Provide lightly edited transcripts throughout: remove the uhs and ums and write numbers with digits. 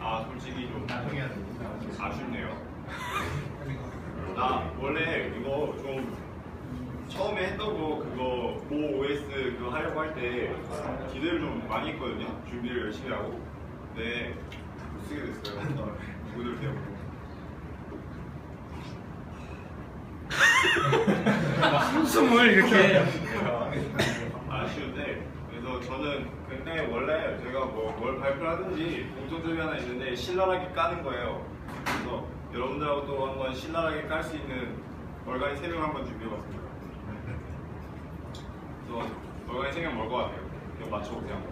아 솔직히 좀 아쉽네요. 나 원래 이거 좀 처음에 했던 거 그거 모 OS 그거 하려고 할 때 기대를 좀 많이 했거든요. 준비를 열심히 하고. 근데 못 쓰게 됐어요. 누구들 때문에. 한숨을 이렇게 아쉬운데 그래서 저는 근데 원래 제가 뭘 발표를 하든지 공통점이 하나 있는데 신랄하게 까는 거예요. 그래서 여러분들하고 또 한번 신랄하게 깔 수 있는 얼간이 3명 한번 준비해봤습니다. 그래서 얼간이 3명 뭘 것 같아요? 이거 맞춰보세요.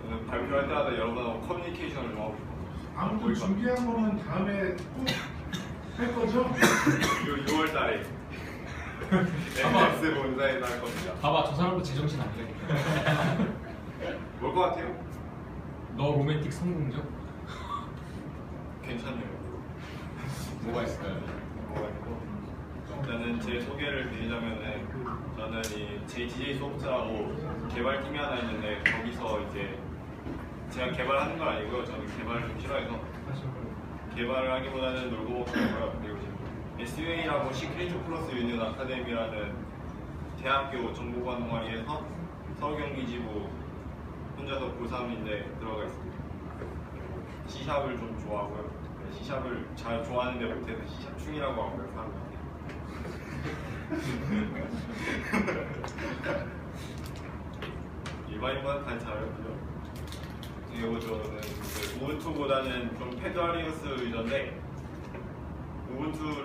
저는 발표할 때마다 여러분하고 커뮤니케이션을 좀 하고 싶어요. 아무튼 준비한 거는 다음에 꼭 할 거죠? 6월 달에 MS 본사에서 할 겁니다. 봐봐, 저 사람도 제정신 아니야. 뭘 것 같아요? 너 로맨틱 성공적? 괜찮네요. 뭐가 있을까요? 뭐가 있고 일단은 제 소개를 드리자면은 저는 이 JTJ 소프트라고 개발팀이 하나 있는데 거기서 이제 제가 개발하는 건 아니고요. 저는 개발을 좀 싫어해서 개발을 하기보다는 놀고 먹고요. 그리고 지금 SUA라고 시크릿 플러스 유니온 아카데미라는 대학교 정보관 동아리에서 서울경기지부 혼자서 고3인데 들어가 있습니다. C샵을 좀 좋아하고요. C샵을 잘 좋아하는데 못해서 C샵 충이라고 하고요. 사람들한테. 일반인보다 다 잘해요. 그죠? 그리고 저는 우분투보다는 좀 페드라리우스 유저인데 우분투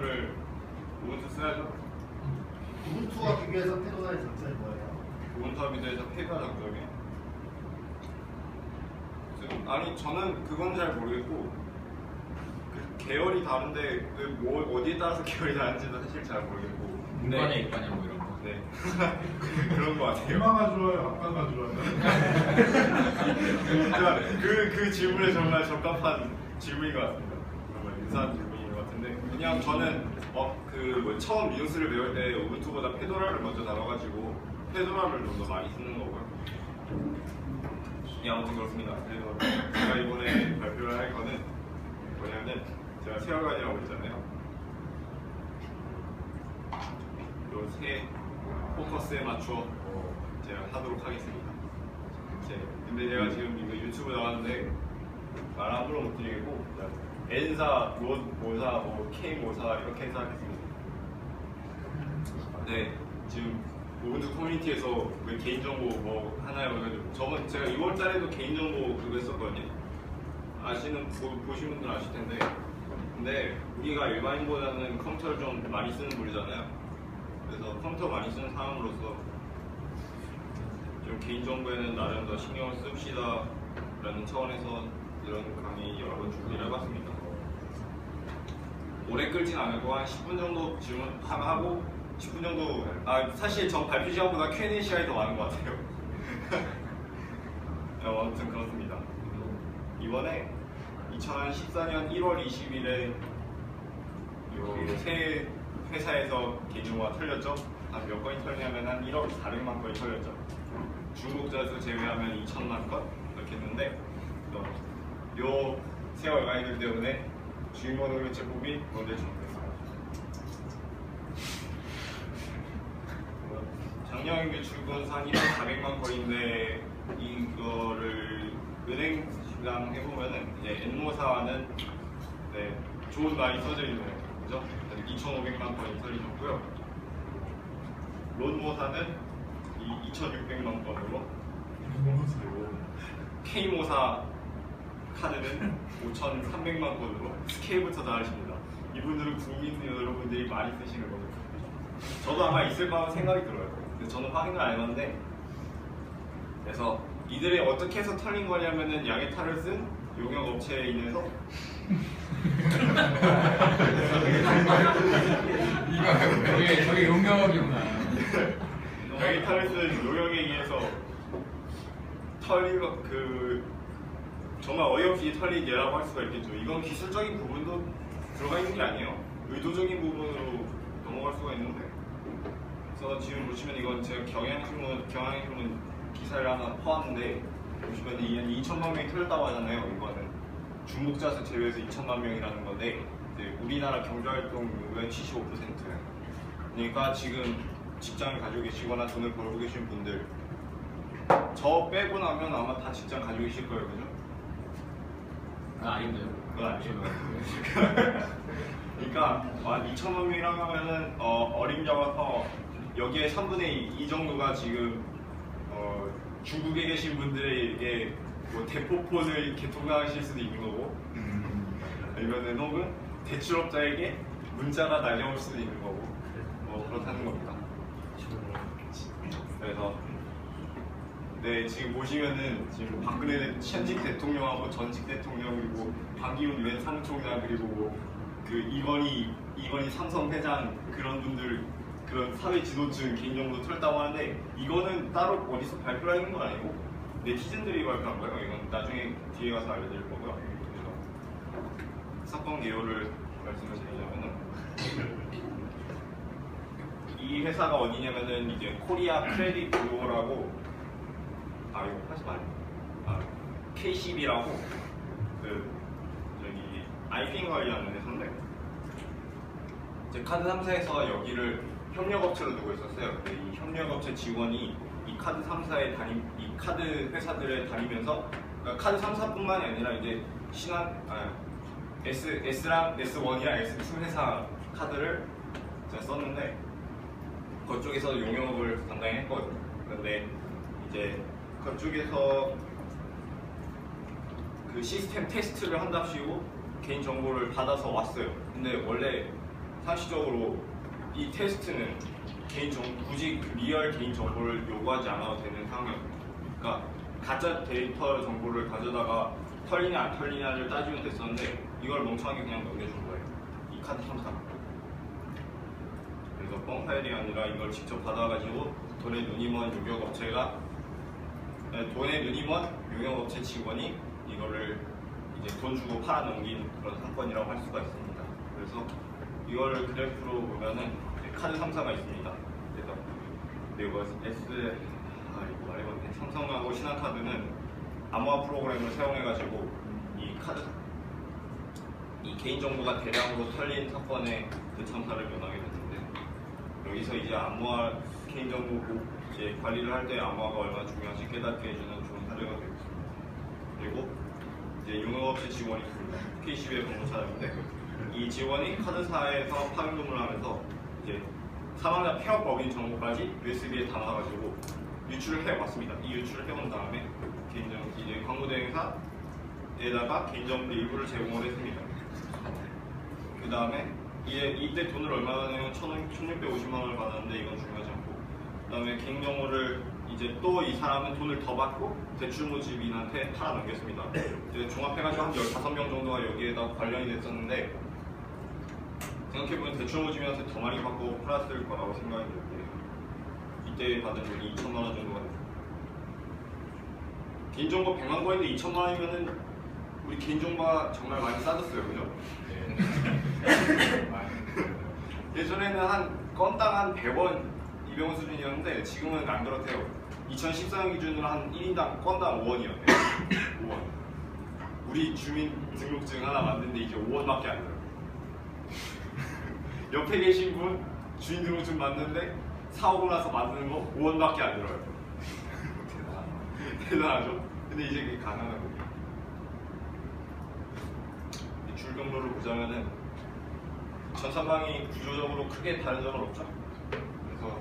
써야죠? 우분투와 비교해서 페도라의 장점이 뭐예요? 우분투와 비교해서 페드가 장점이에요. 아니 저는 그건 잘 모르겠고 그 계열이 다른데 어디에 따라서 계열이 다른지도 사실 잘 모르겠고 문과냐 이과냐 뭐 이런 거. 네 그런 거 같아요. 엄마가 좋아요? 아빠가 좋아요? 그 질문에 정말 적합한 질문인 것 같습니다. 정말 유사한 질문인 것 같은데 그냥 저는 처음 리눅스를 배울 때 우분투보다 페도라를 먼저 다뤄가지고 페도라를 좀 더 많이 쓰는 거고요. 아무튼 그렇습니다. 그래서 제가 이번에 발표를 할 거는 뭐냐면 제가 세월간이라고 했잖아요. 요 세 포커스에 맞춰 제가 하도록 하겠습니다. 근데 제가 지금 이거 유튜브 나왔는데 말 함부로 못 드리겠고 N사, 모사, K모사 이렇게 해서 하겠습니다. 네, 지금 우분투 커뮤니티에서 왜 개인정보 뭐 하나요? 그래가지고 제가 2월달에도 개인정보 그거 했었거든요. 보신 분들은 아실 텐데 근데 우리가 일반인보다는 컴퓨터를 좀 많이 쓰는 분이잖아요. 그래서 컴퓨터 많이 쓰는 사람으로서 좀 개인정보에는 나름 더 신경을 씁시다 라는 차원에서 이런 강의 여러 번 준비를 해봤습니다. 오래 끌진 않고 한 10분 정도 질문하고 10분 정도 사실 전 발표 시간보다 Q&A 시간이 더 많은 것 같아요. 아무튼 그렇습니다. 이번에 2014년 1월 20일에 새 회사에서 개인정보가 털렸죠. 한 몇 건이 털리냐면 한 1억 400만 건이 털렸죠. 중국자 수 제외하면 2천만 건 이렇게 했는데 요 새 얼간이들 때문에 주인번호 교체 법이 먼저 정했습니다. 작년 매출은 한 1억 400만 건인데 이거를 은행시장 해보면은 이제 N모사는 좋은 말이 써져 있네요. 그죠? 2,500만 건이 털리셨고요. 론모사는 2,600만 건으로 그리고 K모사 카드는 5,300만 건으로 스케일부터 다 하십니다. 이분들은 국민 여러분들이 많이 쓰시는 거죠. 저도 아마 있을 거라고 생각이 들어요. 근데 저는 확인을 안 해봤는데 그래서 이들이 어떻게 해서 털린 거냐면은 양해탈을 쓴 용역업체에 인해서 저게 용역이구나. 양해탈을 쓴 용역에 의해서 털린 정말 어이없이 털린 예라고 할 수가 있겠죠. 이건 기술적인 부분도 들어가 있는 게 아니에요. 의도적인 부분으로 넘어갈 수가 있는데 그래서 지금 보시면 이건 제가 경향신문 기사를 하나 퍼왔는데 보시면 2천만 명이 털렸다고 하잖아요. 이거는 중국자수 제외해서 2천만 명이라는 건데 이제 우리나라 경제활동률의 75%. 그러니까 지금 직장을 가지고 계시거나 돈을 벌고 계신 분들 저 빼고 나면 아마 다 직장 가지고 계실 거예요, 그죠? 아닌데요. 그건 아니에요. 그러니까 2천만 명이라고 하면은 어림잡아서 여기에 3분의 2 정도가 지금 중국에 계신 분들에게 뭐 대포폰을 개통당하실 수도 있는 거고, 아니면은 혹은 대출업자에게 문자가 날려올 수도 있는 거고, 뭐 그렇다는 겁니다. 그래서 네, 지금 보시면은 지금 박근혜 현직 대통령하고 전직 대통령 그리고 방기훈 유엔 사무총장 그리고 뭐 그 이건희 삼성 회장 그런 분들 그런 사회 지도층 개인정보 털었다고 하는데 이거는 따로 어디서 발표하는 건 아니고 네티즌들이 발표한 거예요. 이건 나중에 뒤에 가서 알려드릴 거고요. 그래서 사건 개요를 말씀을 드리자면은 이 회사가 어디냐면은 이제 코리아 크레딧 블루라고 이거 하지 말고 KCB라고 그 저기 아이핀 관리하는 회사인데 이제 카드 3사에서 여기를 협력업체로 두고 있었어요. 근데 이 협력업체 직원이 이 카드 3사에 이 카드 회사들에 다니면서 그러니까 카드 3사뿐만이 아니라 이제 S랑 S1이랑 S2 회사 카드를 제가 썼는데 그쪽에서 용역을 담당했거든요. 그런데 이제 그쪽에서 그 시스템 테스트를 한답시고 개인 정보를 받아서 왔어요. 근데 원래 상식적으로 이 테스트는 굳이 그 리얼 개인 정보를 요구하지 않아도 되는 상황이었어요. 그러니까 가짜 데이터 정보를 가져다가 털리냐 안 털리냐를 따지면 됐었는데 이걸 멍청하게 그냥 넘겨준 거예요. 이 카드 3사. 그래서 뻥 파일이 아니라 이걸 직접 받아가지고 돈에 눈이 먼 용역업체가 돈에 눈이 먼 용역업체 직원이 이거를 이제 돈 주고 팔아 넘긴 그런 사건이라고 할 수가 있습니다. 그래서 이걸 그래프로 보면은 카드 3사가 있습니다. 그래서 이거 이거 말해봤네. 삼성하고 신한카드는 암호화 프로그램을 사용해가지고 이 개인정보가 대량으로 털린 사건의 대참사를 면하게 됐는데 여기서 이제 암호화 개인정보 이제 관리를 할 때 암호화가 얼마나 중요한지 깨닫게 해주는 좋은 사례가 되고 있습니다. 그리고 이제 용역업체 직원이 있습니다. KCB의 근무차량인데 이 직원이 카드사에서 파견근무를 하면서 이제 사망자 폐업법인 정보까지 USB에 담아가지고 유출을 해왔습니다. 이 유출을 해온 다음에 이제 광고대행사에다가 개인정보 일부를 제공을 했습니다. 그 다음에 이때 돈을 얼마나 내면 1,650만 원을 받았는데 이건 중요하지 않고 그 다음에 개인정보를 이제 또 이 사람은 돈을 더 받고 대출모집인한테 팔아 넘겼습니다. 이제 종합해가지고 한 15명 정도가 여기에다 관련이 됐었는데 생각해보면 대출모집인한테 더 많이 받고 팔았을 거라고 생각이 들고요. 이때 받은 돈이 2천만 원 정도가 됐습니다. 개인정보 100만 건인데 2천만 원이면은 우리 개인정보가 정말 많이 싸졌어요, 그죠? 예전에는 한 건당 한 100원, 200원 수준이었는데 지금은 안 그렇대요. 2014년 기준으로 한 1인당 건당 5원이었대요. 5원. 우리 주민등록증 하나 만드는데 이제 5원밖에 안 들어요. 옆에 계신 분 주민등록증 만드는데 사오고 나서 만드는 거 5원밖에 안 들어요. 대단하죠? 근데 이제 그게 가능한 거예요. 줄 경로를 보자면은 전산망이 구조적으로 크게 다른 점은 없죠. 그래서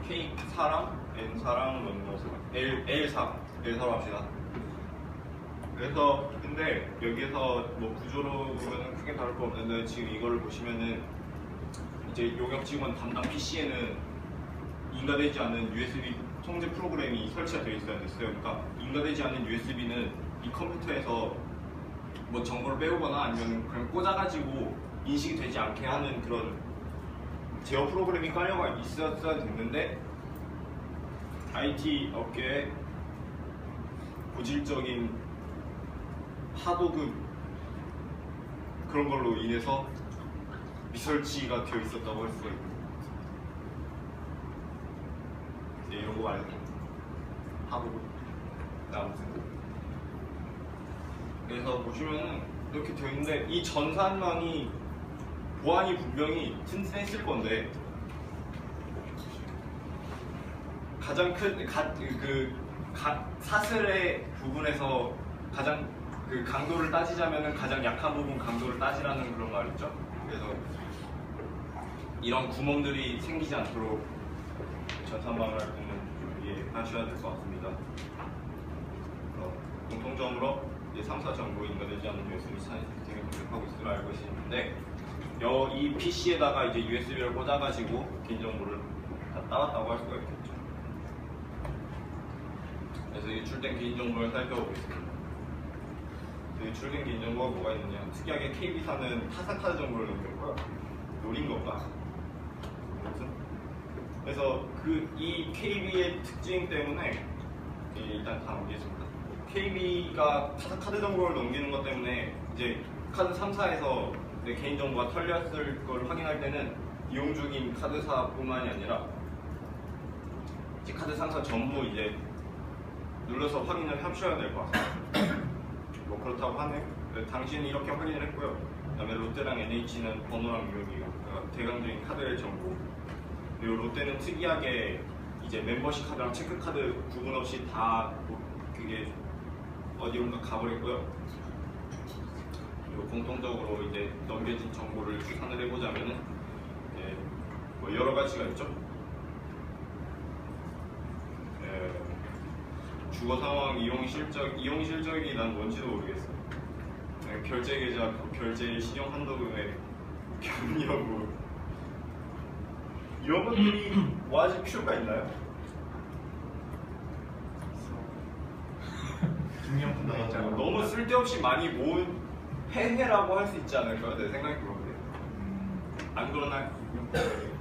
K4랑 N4랑 넣어서 L4로 합시다. 그래서 근데 여기에서 뭐 구조로 보면은 크게 다를 거 없는데 지금 이거를 보시면은 이제 용역 직원 담당 PC에는 인가되지 않는 USB 통제 프로그램이 설치가 되어 있어야 됐어요. 그러니까 인가되지 않는 USB는 이 컴퓨터에서 뭐 정보를 빼오거나 아니면 그냥 꽂아가지고 인식이 되지 않게 하는 그런 제어 프로그램이 깔려가 있었어야 됐는데 IT 업계의 고질적인 하도 그런 걸로 인해서 미설치가 되어 있었다고 할 수가 있고 이런 거 말해서 하고 아무튼 그래서 보시면은 이렇게 되어 있는데 이 전산망이 보안이 분명히 튼튼했을 건데 가장 큰 사슬의 부분에서 가장 그 강도를 따지자면은 가장 약한 부분 강도를 따지라는 그런 말 있죠. 그래서 이런 구멍들이 생기지 않도록 전산망을 할 때는 좀 이해하셔야 될 것 같습니다. 공통점으로 이제 3사 정보 인가되지 않는 USB 차이 시스템을 공격하고 있음을 알고 계시는데 이 PC에다가 이제 USB를 꽂아가지고 개인정보를 다 따왔다고 할 수가 있겠죠. 그래서 유출된 개인정보를 살펴보겠습니다. 유출된 개인정보가 뭐가 있느냐? 특이하게 KB사는 타사카드 정보를 넘겼고요. 노린 건가? 아무튼 그래서 이 KB의 특징 때문에 일단 다 넘기겠습니다. KB가 타사카드 정보를 넘기는 것 때문에 이제 카드 3사에서 내 개인정보가 털렸을 걸 확인할 때는 이용 중인 카드사뿐만이 아니라 이제 카드 3사 전부 이제 눌러서 확인을 하셔야 될 것 같습니다. 뭐 그렇다고 하네요. 당신은 이렇게 확인을 했고요. 그다음에 롯데랑 NH는 번호랑 유효기간, 그러니까 대강적인 카드의 정보. 그리고 롯데는 특이하게 이제 멤버십 카드랑 체크 카드 구분 없이 다 그게 어디론가 가버렸고요. 그리고 공통적으로 이제 넘겨진 정보를 추산을 해보자면은 뭐 여러 가지가 있죠. 주거 상황, 이용 실적이 난 뭔지도 모르겠어. 결제 계좌, 결제 신용 한도 금액, 경리 여부 이런 것들이 모아질 필요가 있나요? 중요한 있잖아. 너무 쓸데없이 많이 모은 폐해라고 할 수 있지 않을까요? 내 생각이 그런데 안 그러나요?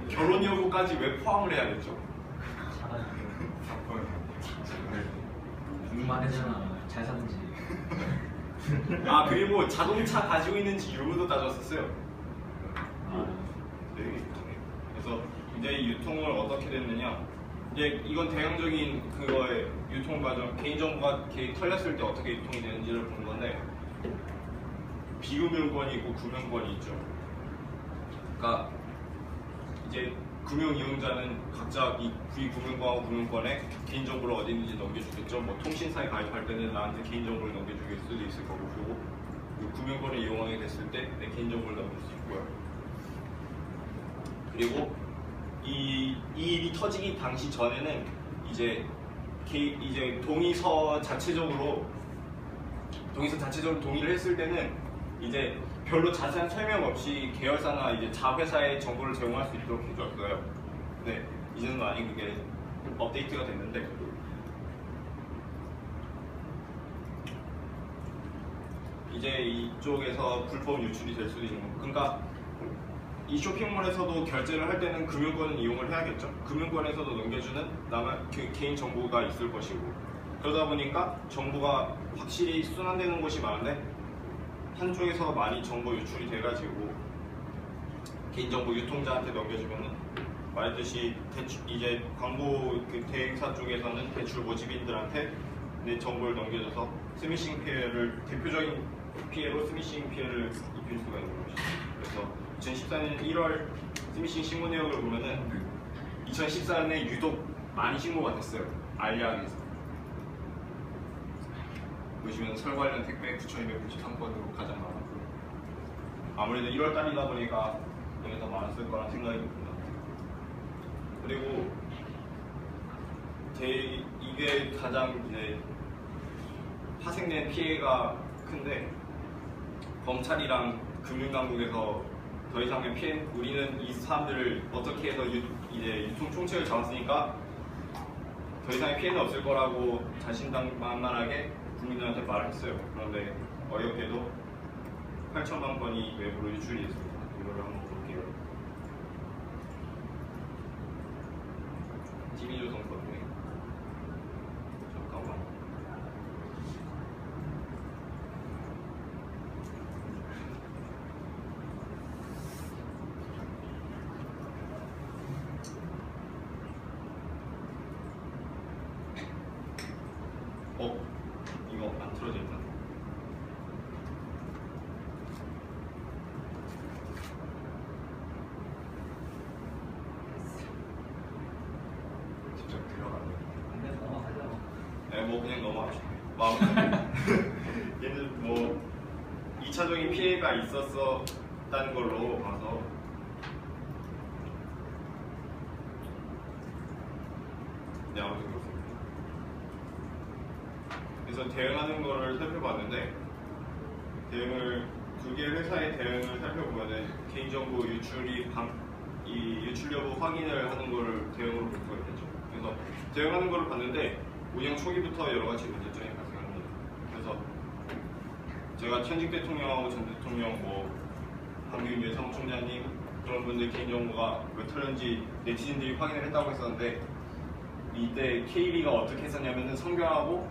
결혼 여부까지 왜 포함을 해야겠죠? 궁금하잖아. 잘 사는지. 아 그리고 자동차 가지고 있는지 유무도 따졌었어요. 네. 그래서 이제 유통을 어떻게 됐느냐? 이제 이건 대형적인 그거의 유통 과정, 개인정보가 털렸을 때 어떻게 유통이 되는지를 보는 건데 비금융권이 있고 금융권이 있죠. 그러니까 이제 금융 이용자는 각자 이 비금융권하고 금융권에 개인정보를 어디 있는지 넘겨주겠죠. 뭐 통신사에 가입할 때는 나한테 개인정보를 넘겨줄 수도 있을 거고, 그리고 금융권을 이용하게 됐을 때 내 개인정보를 넘길 수 있고요. 그리고 이 일이 터지기 당시 전에는 이제 동의서 자체적으로 동의를 했을 때는 이제 별로 자세한 설명 없이 계열사나 이제 자회사의 정보를 제공할 수 있도록 해줬어요. 네, 이제는 많이 그게 업데이트가 됐는데 이제 이쪽에서 불법 유출이 될 수도 있는 거. 그러니까 이 쇼핑몰에서도 결제를 할 때는 금융권을 이용을 해야겠죠. 금융권에서도 넘겨주는 남의 개인 정보가 있을 것이고 그러다 보니까 정보가 확실히 순환되는 곳이 많은데 한쪽에서 많이 정보 유출이 돼가지고 개인정보 유통자한테 넘겨주면은 말했듯이 이제 광고 대행사 쪽에서는 대출 모집인들한테 내 정보를 넘겨줘서 스미싱 피해를 대표적인 피해로 스미싱 피해를 입힐 수가 있는 것이죠. 그래서 2014년 1월 스미싱 신고 내역을 보면은 2014년에 유독 많이 신고가 됐어요. 알약에서 보시면 설 관련 택배 9,293건으로 가장 많았고 아무래도 1월 달이다 보니까 그게 더 많았을 거란 생각이 듭니다. 그리고 이게 가장 이제 파생된 피해가 큰데 검찰이랑 금융당국에서 더 이상의 피해, 우리는 이 사람들을 어떻게 해서 이제 유통 총책을 잡았으니까 더 이상의 피해는 없을 거라고 자신만만하게 국민들한테 말을 했어요. 그런데 어이없게도 8천만 건이 외부로 유출이 됐습니다. 이거를 한번 볼게요. TV조선 건데 잠깐만. 프로젝트. 직접 들어가면 근데 넘어가려고. 네, 뭐 그냥 넘어가죠. 얘는 뭐 2차적인 피해가 있었다는 걸로 봐서 네, 아무튼 그렇습니다. 그래서 대응하는 거를 살펴봤는데 대응을 두 개 회사의 대응을 살펴보면은 개인정보 이 유출 여부 확인을 하는 거를 대응으로 볼 수가 있겠죠. 그래서 대응하는 거를 봤는데 운영 초기부터 여러 가지 문제점이 발생합니다. 그래서 제가 현직 대통령하고 전 대통령, 뭐 황교안 사무총장님 그런 분들 개인정보가 몇 털렸는지 네티즌들이 확인을 했다고 했었는데 이때 KB가 어떻게 했었냐면은 성별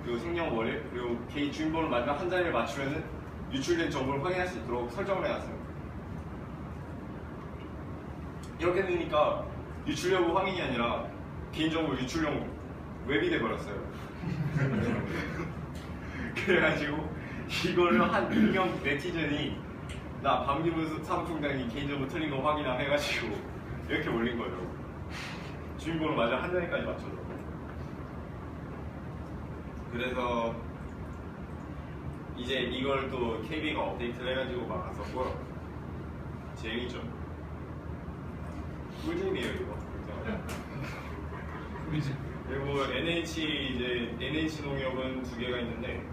그리고 생년월일 그리고 개인 주민번호 마지막 한 자리를 맞추면은 유출된 정보를 확인할 수 있도록 설정을 해놨어요. 이렇게 되니까 유출 여부 확인이 아니라 개인정보 유출용 웹이 돼버렸어요. 그래가지고 이거를 한 유명 네티즌이 나 박미문 사무총장이 개인정보 틀린 거 확인함 해가지고 이렇게 올린 거예요. 주민번호 맞아 한 자리까지 맞춰서. 그래서 이제 이걸 또 KB가 업데이트를 해가지고 막았었고요. 재미죠. 꿀잼이에요 이거. 우리지. 그리고 NH 농협은 두 개가 있는데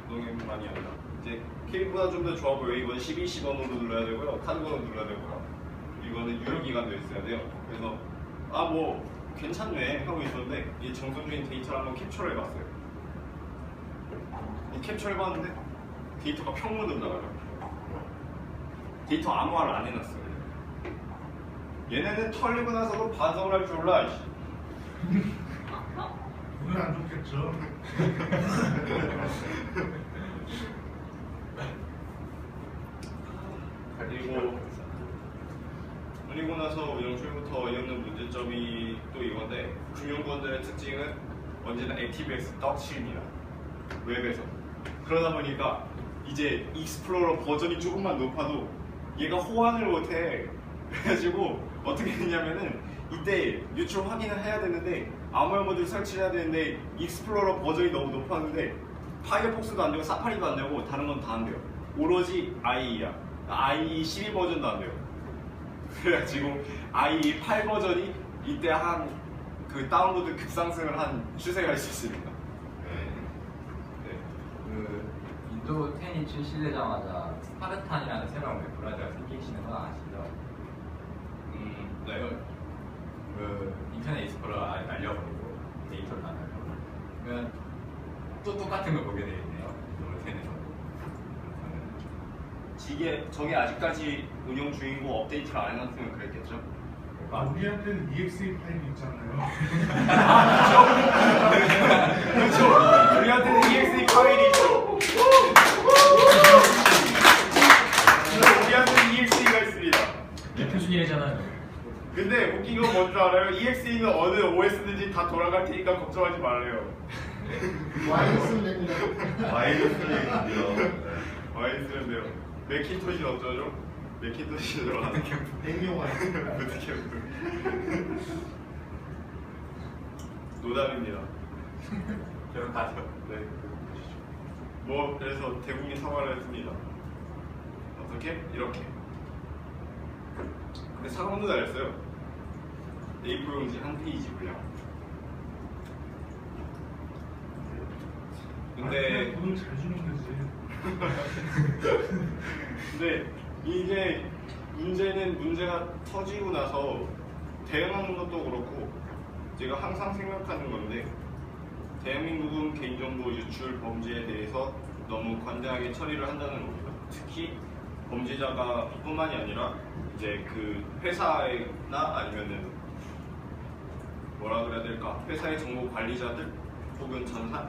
농협만이 아니라 이제 KB보다 좀 더 좋아 보여. 이건 12시번호로 눌러야 되고요, 카드 번호 눌러야 되고요. 이거는 유효 기간도 있어야 돼요. 그래서 뭐 괜찮네 하고 있었는데 이 정성적인 데이터를 한번 캡처를 해봤어요. 캡처해봤는데 데이터가 평문으로 나가요. 데이터 암호화를 안 해놨어요. 얘네는 털리고 나서도 반성을 할 줄 몰라. 오늘 안 좋겠죠. 그리고 나서 운영 초기부터 이없는 문제점이 또 이건데 금융권들의 특징은 언제나 ActiveX 떡칠입니다. 웹에서. 그러다 보니까 이제 익스플로러 버전이 조금만 높아도 얘가 호환을 못해. 그래가지고 어떻게 했냐면은 이때 유출 확인을 해야 되는데 암호화 모드를 설치를 해야 되는데 익스플로러 버전이 너무 높았는데 파이어폭스도 안 되고 사파리도 안 되고 다른 건 다 안 돼요. 오로지 IE야. IE 12 버전도 안 돼요. 그래가지고 IE 8 버전이 이때 한 그 다운로드 급상승을 한 추세가 있었습니다. 그 윈도우 10이 출시되자마자 스파르탄이라는 새로운 웹 브라우저가 생기시는 건 아시죠? 네. 그 인터넷 익스플로러 날려버리고 데이터를 다 날려버리고 그러면 또 똑같은 걸 보게 되겠네요. 윈도우 10에서. 저게 아직까지 운영 중이고 업데이트를 안 해놨으면 그랬겠죠? 우리한테는 EXE 파일이 있잖아요. 그렇죠. 우리한테는 EXE 파일이죠. 우리한테는 EXE가 있습니다. 표준이래잖아요. 근데 웃긴 건 뭔 줄 알아요? EXE는 어느 OS든지 다 돌아갈 테니까 걱정하지 말아요. 와이러스는 됩니다. 와이스는 돼요. 맥킨토시는 어쩌죠? 맥킨토시 들어가는 백용 와이러스. 부트캠프. 노담입니다. 계속 가죠. 네. 뭐 그래서 대국민 사과를 했습니다. 어떻게? 이렇게. 근데 사과문도 달렸어요. A4 용지 한 페이지 분량. 근데 돈을 잘 주면 되지. 근데 이게 문제가 터지고 나서 대응하는 것도 그렇고 제가 항상 생각하는 건데 대한민국은 개인정보 유출 범죄에 대해서 너무 관대하게 처리를 한다는 겁니다. 특히 범죄자가 뿐만이 아니라 이제 그 회사나 아니면은 뭐라 그래야 될까? 회사의 정보 관리자들 혹은 전사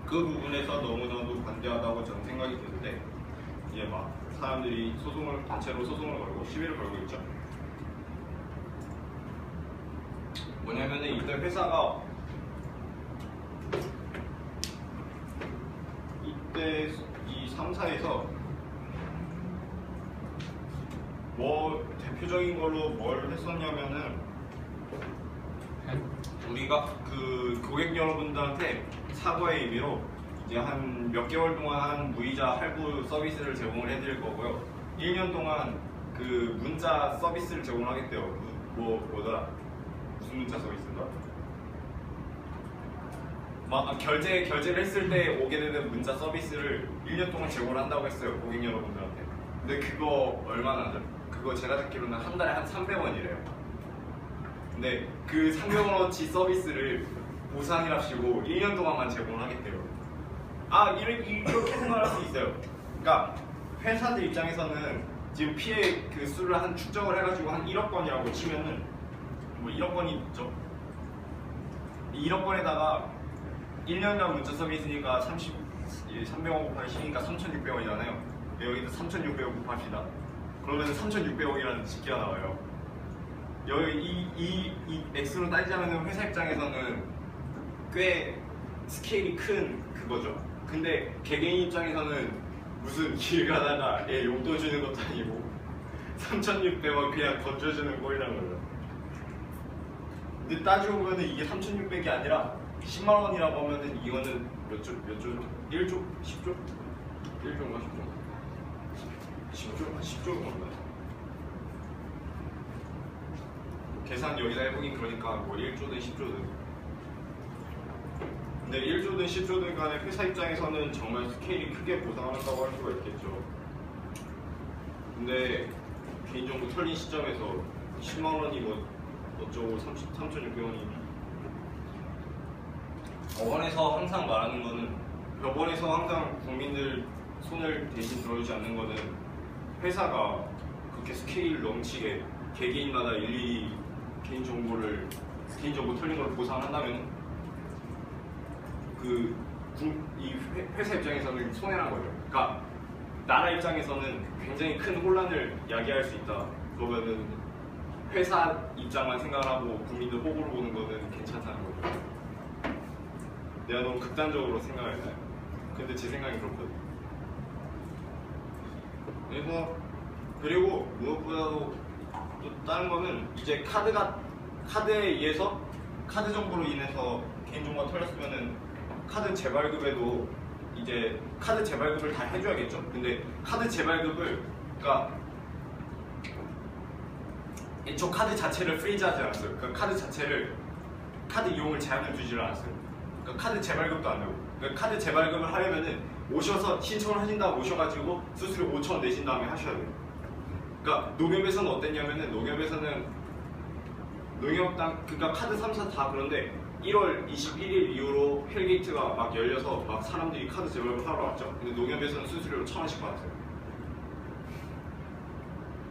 그 부분에서 너무나도 관대하다고 저는 생각이 드는데 이제 막 사람들이 단체로 소송을 걸고 시위를 걸고 있죠. 뭐냐면은 이때 회사가 그때 이 3사에서 뭐 대표적인 걸로 뭘 했었냐면은 우리가 그 고객 여러분들한테 사과의 의미로 이제 한 몇 개월 동안 무이자 할부 서비스를 제공을 해드릴 거고요. 1년 동안 그 문자 서비스를 제공하겠대요. 뭐더라? 무슨 문자 서비스인가? 막 결제를 했을 때 오게 되는 문자 서비스를 1년 동안 제공을 한다고 했어요. 고객 여러분들한테. 근데 그거 얼마나 하죠? 그거 제가 듣기로는 한 달에 한 300원이래요. 근데 그 300원어치 서비스를 보상이랍시고 1년 동안만 제공을 하겠대요. 이렇게 생각할 수 있어요. 그러니까 회사들 입장에서는 지금 피해 그 수를 한 축적을 해가지고 한 1억 건이라고 치면은 뭐 1억 건이 있죠. 1억 건에다가 1년간 문자 서비스니까 300원 곱하기 10이니까 3,600원이잖아요. 여기도 3,600원 곱합시다. 그러면 3,600억이라는 집계가 나와요. 여기 이 액수로 따지자면 회사 입장에서는 꽤 스케일이 큰 그거죠. 근데 개개인 입장에서는 무슨 길 가다가 애 용돈 주는 것도 아니고 3,600원 그냥 던져주는 꼴이란 거죠. 근데 따지고 보면은 이게 3,600이 아니라 10만 원이라고 하면은 이거는 몇 조? 1조? 10조? 1조인가 10조? 10조? 10조 건가? 계산 여기다 해보긴 그러니까 뭐 1조든 10조든. 근데 1조든 10조든 간에 회사 입장에서는 정말 스케일이 크게 보상을 한다고 할 수가 있겠죠. 근데 개인정보 털린 시점에서 10만 원이 뭐 어쩌고 3,600원이 법원에서 항상 말하는 거는 법원에서 항상 국민들 손을 대신 들어주지 않는 거는 회사가 그렇게 스케일 넘치게 개개인마다 일일이 개인정보 털린 걸 보상한다면 이 회사 입장에서는 손해란 거죠. 그러니까 나라 입장에서는 굉장히 큰 혼란을 야기할 수 있다. 그러면은 회사 입장만 생각하고 국민들 호구를 보는 거는 괜찮다는 거죠. 내가 너무 극단적으로 생각했나요? 근데 제 생각이 그렇거든요. 그리고 무엇보다도 또 다른 거는 이제 카드에 의해서 카드 정보로 인해서 개인정보가 털렸으면은 카드 재발급에도 이제 카드 재발급을 다 해줘야겠죠. 근데 카드 재발급을 그러니까 애초 카드 자체를 프리즈하지 않았어요. 그러니까 카드 이용을 제한을 두지를 않았어요. 그러니까 카드 재발급도 안 되고. 그러니까 카드 재발급을 하려면은 오셔서 신청을 하신 다음 오셔가지고 수수료 5,000원 내신 다음에 하셔야 돼요. 그러니까 농협에서는 어땠냐면은 그러니까 카드 3사 다 그런데 1월 21일 이후로 헬게이트가 막 열려서 막 사람들이 카드 재발급 하러 왔죠. 근데 농협에서는 수수료를 1,000원씩 받았어요.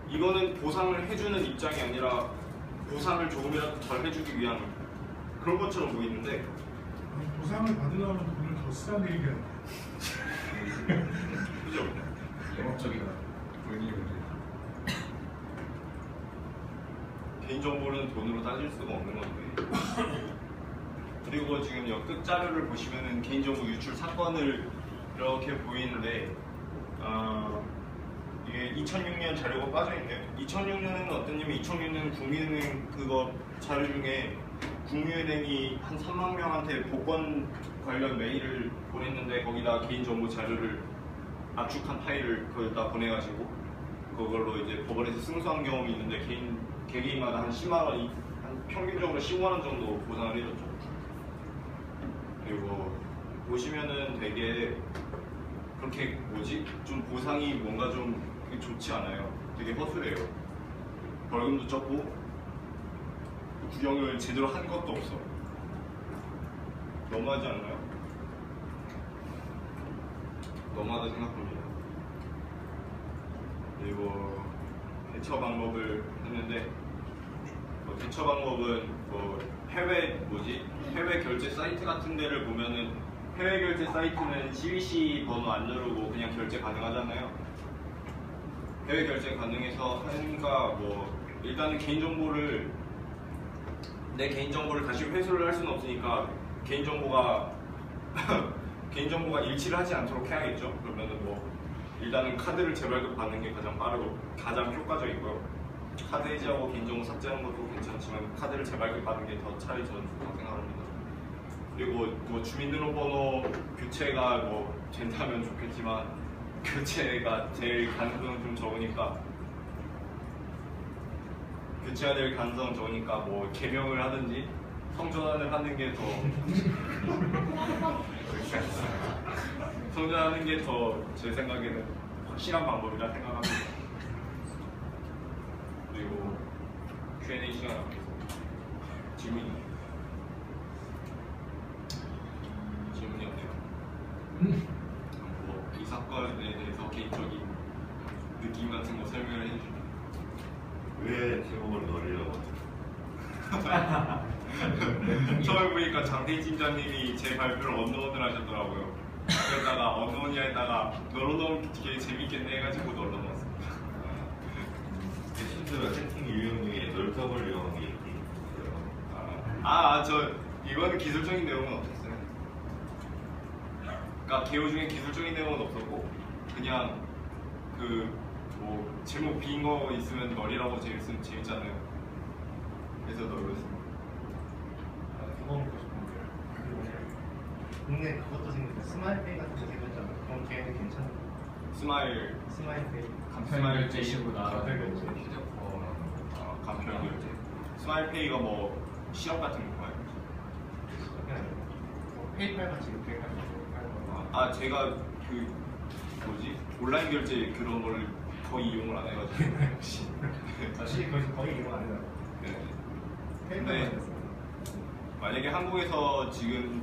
이거는 보상을 해주는 입장이 아니라 보상을 조금이라도 덜 해주기 위한 그런 것처럼 보이는데 보상을 받으려면 돈을 더 쓰자는 얘기야. 그죠? 영업적이다. 본인이 문제. 개인정보는 돈으로 따질 수가 없는 건데 그리고 지금 끝 자료를 보시면은 개인정보 유출 사건을 이렇게 보이는데 이게 2006년 자료가 빠져있네요. 2006년에는 어땠냐면 2006년 국민은행 그거 자료 중에 국민은행이 한 3만 명한테 복권 관련 메일을 보냈는데 거기다 개인정보 자료를 압축한 파일을 거기다 보내가지고 그걸로 이제 법원에서 승소한 경험이 있는데 개개인마다 한 10만 원이 한 평균적으로 15만 원 정도 보상을 해줬죠. 그리고 보시면은 되게 그렇게 좀 보상이 뭔가 좀 좋지 않아요. 되게 허술해요. 벌금도 적고 구경을 제대로 한 것도 없어. 너무하지 않나요? 너무하다 생각합니다. 그리고 대처 방법을 했는데 대처 방법은 해외 결제 사이트 같은 데를 보면은 해외 결제 사이트는 CVC 번호 안 누르고 그냥 결제 가능하잖아요. 해외 결제 가능해서 하니까 일단은 내 개인정보를 다시 회수를 할 수는 없으니까 개인정보가 개인정보가 일치를 하지 않도록 해야겠죠. 그러면은 뭐 일단은 카드를 재발급 받는 게 가장 빠르고 가장 효과적이고요. 카드 해지하고 개인정보 삭제하는 것도 괜찮지만 카드를 재발급 받는 게 더 차라리 저는 좋다고 생각합니다. 그리고 뭐 주민등록번호 교체가 뭐 된다면 좋겠지만 교체가 될 가능성은 좀 적으니까 교체가 될 가능성은 적으니까 뭐 개명을 하든지 성전환을 하는 게 더 성전하는 게 더 제 생각에는 확실한 방법이라 생각합니다. 그리고 Q&A 시간 앞에서 질문이 없네요. 뭐 이 사건에 대해서 개인적인 느낌 같은 거 설명을 해주시면. 왜 제목을 너리라고 처음에 보니까 장태희 팀장님이 제 발표를 언론을 하셨더라고요. 그러다가 언론이 했다가 널어놓으면 되게 재밌겠네 해가지고 널어놓았습니다. 심지어 채팅 유형 중에 넓적을 이용한 게 있어요. 저 이거는 기술적인 내용은 없었어요. 그러니까 개요 중에 기술적인 내용은 없었고 그냥 그 뭐 제목 빈 거 있으면 널이라고 재밌잖아요. 그래서 널었습니다. 그거 먹고 싶은데 국내 그것도 생겼어. 스마일페이 같은 거 생겼잖아. 그럼 걔는 괜찮아. 스마일 스마일페이. 간편 결제식으로 나가는 간편 결제. 간편 결제. 스마일페이가 뭐 시험 같은 건가요? 페이팔 같이 이렇게 해가지고. 제가 그 뭐지 온라인 결제 그런 거를 거의 이용을 안 해가지고. 사실 거의 이용 안 해요. 네. 페이팔 같았어. 만약에 한국에서 지금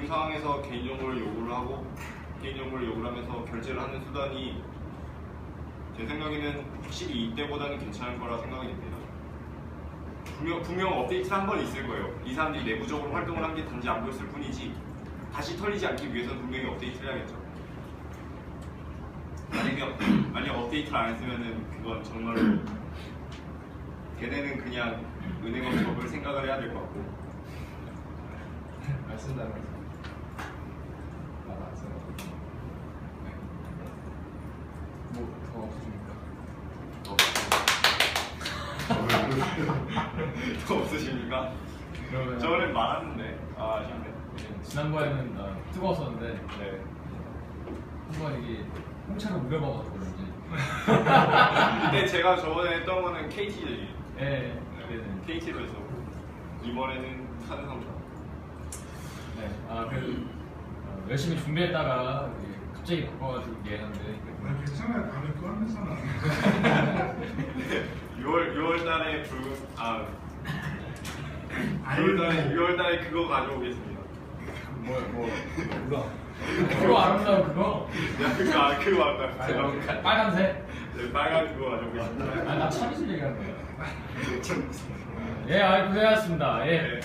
상황에서 개인정보를 요구를 하면서 결제를 하는 수단이 제 생각에는 확실히 이때보다는 괜찮을 거라 생각이 됩니다. 분명 업데이트를 한 번 있을 거예요. 이 사람들이 내부적으로 활동을 한 게 단지 안 보였을 뿐이지 다시 털리지 않기 위해서는 분명히 업데이트를 해야겠죠. 만약 업데이트를 안 했으면은 그건 정말로 걔네는 그냥 은행으로 접을 생각을 해야 될 것 같고. 안 쓴다면서. 나도 안 써. 뭐더 없으십니까? 또 없으십니까? 그러면 저번에 말았는데 아쉽네. 지난번에는 뜨거웠었는데 네. 한번 이게 홍차를 우려 먹어서 그런지 근데 제가 저번에 했던 거는 KT 네, 그때는 KT로 했었고 이번에는 산삼사. 네, 그래도 열심히 준비했다가 이제 갑자기 바꿔가지고 미안한데 괜찮아요. 다음에 또 하면서는 6월달에 6월달에 그거 가져오겠습니다. 그거 아름다운 그거? 그거 맞다. 빨간색? 네, 빨간 그거 가져오겠습니다. 나 참이슬 얘기하는 거야. 예, 고생하셨습니다. 예. 네.